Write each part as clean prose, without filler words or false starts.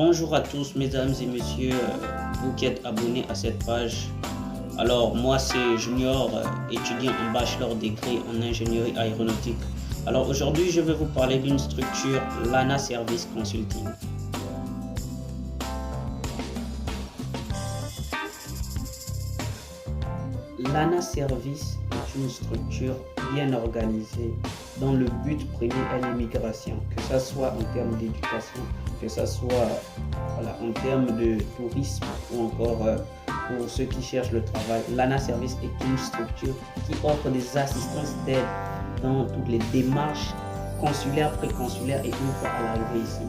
Bonjour à tous mesdames et messieurs, vous qui êtes abonnés à cette page. Alors moi c'est Junior, étudiant en bachelor degré en ingénierie aéronautique. Alors aujourd'hui je vais vous parler d'une structure Lana Service Consulting. Lana Service est une structure bien organisée dont le but premier est l'immigration, que ce soit en termes d'éducation, que ce soit en termes de tourisme ou encore pour ceux qui cherchent le travail. Lana Service est une structure qui offre des assistances d'aide dans toutes les démarches consulaires, préconsulaires et une fois à l'arrivée ici.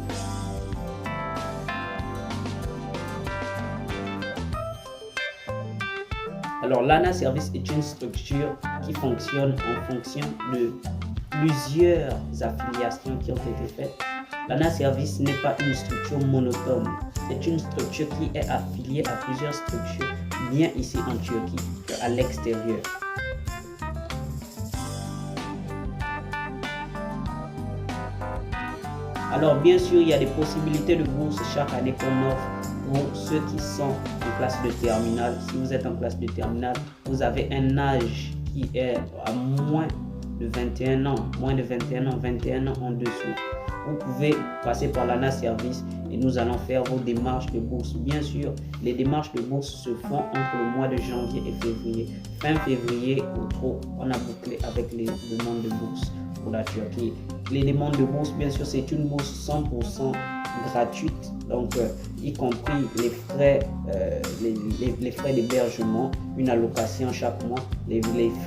Alors, Lana Service est une structure qui fonctionne en fonction de plusieurs affiliations qui ont été faites. Lana Service n'est pas une structure monotone. C'est une structure qui est affiliée à plusieurs structures, bien ici en Turquie qu'à l'extérieur. Alors, bien sûr, il y a des possibilités de bourse chaque année qu'on offre pour ceux qui sont en classe de terminale. Si vous êtes en classe de terminale, vous avez un âge qui est à moins de 21 ans, 21 ans en dessous. Vous pouvez passer par Lana Service et nous allons faire vos démarches de bourse. Bien sûr, les démarches de bourse se font entre le mois de janvier et février. Fin février, on a bouclé avec les demandes de bourse pour la Turquie. Les demandes de bourse, bien sûr, c'est une bourse 100% gratuite, donc y compris les frais, les frais d'hébergement, une allocation chaque mois, les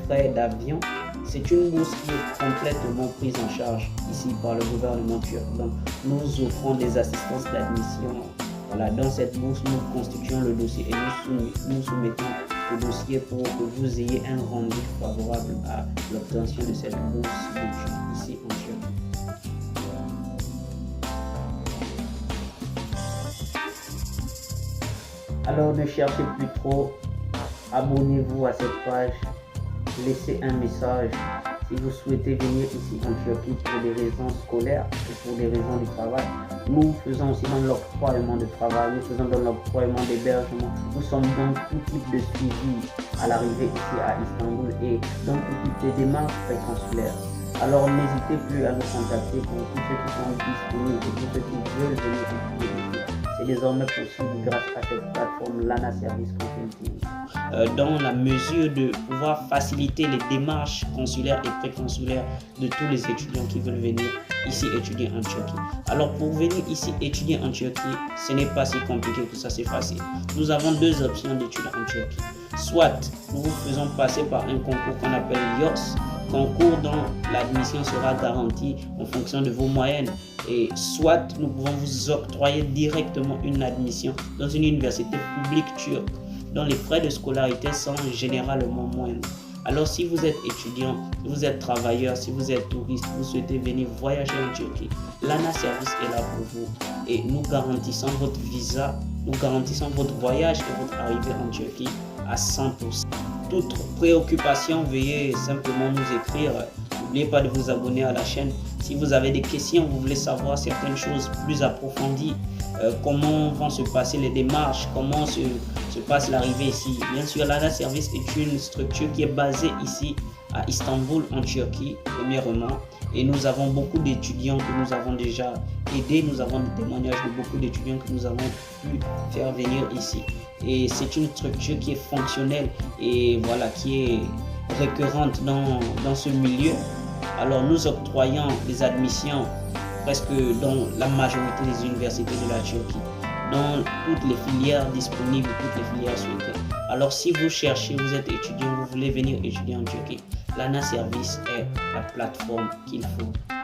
frais d'avion. C'est une bourse qui est complètement prise en charge ici par le gouvernement turc. Donc, nous offrons des assistances d'admission. Voilà, dans cette bourse, nous constituons le dossier et nous soumettons le dossier pour que vous ayez un rendu favorable à l'obtention de cette bourse d'études ici en Turquie. Alors ne cherchez plus trop, abonnez-vous à cette page, laissez un message si vous souhaitez venir ici en Turquie pour des raisons scolaires et pour des raisons de travail. Nous faisons aussi dans l'octroiement de travail, nous faisons dans l'octroiement d'hébergement, nous sommes dans tout type de suivi à l'arrivée ici à Istanbul et dans tout type de démarches préconsulaires. Alors n'hésitez plus à nous contacter pour tous ceux qui sont disponibles et tous ceux qui veulent venir étudier ici. C'est désormais possible grâce à cette plateforme Lana Service Consulting. Dans la mesure de pouvoir faciliter les démarches consulaires et préconsulaires de tous les étudiants qui veulent venir ici étudier en Turquie. Alors pour venir ici étudier en Turquie, ce n'est pas si compliqué que ça, c'est facile. Nous avons deux options d'études en Turquie. Soit nous vous faisons passer par un concours qu'on appelle YOS, concours dont l'admission sera garantie en fonction de vos moyennes, et soit nous pouvons vous octroyer directement une admission dans une université publique turque dont les frais de scolarité sont généralement moindres. Alors si vous êtes étudiant, si vous êtes travailleur, si vous êtes touriste, vous souhaitez venir voyager en Turquie, Lana Service est là pour vous et nous garantissons votre visa, nous garantissons votre voyage et votre arrivée en Turquie à 100%. Toute préoccupation, veuillez simplement nous écrire. N'oubliez pas de vous abonner à la chaîne. Si vous avez des questions, vous voulez savoir certaines choses plus approfondies, comment vont se passer les démarches, comment se passe l'arrivée ici. Bien sûr, Lana Service est une structure qui est basée ici à Istanbul en Turquie, premièrement. Et nous avons beaucoup d'étudiants que nous avons déjà aidés. Nous avons des témoignages de beaucoup d'étudiants que nous avons pu faire venir ici. Et c'est une structure qui est fonctionnelle et voilà, qui est récurrente dans ce milieu. Alors nous octroyons des admissions presque dans la majorité des universités de la Turquie, dans toutes les filières disponibles, toutes les filières souhaitées. Alors si vous cherchez, vous êtes étudiant, vous voulez venir étudier en Turquie, Lana Service est la plateforme qu'il faut.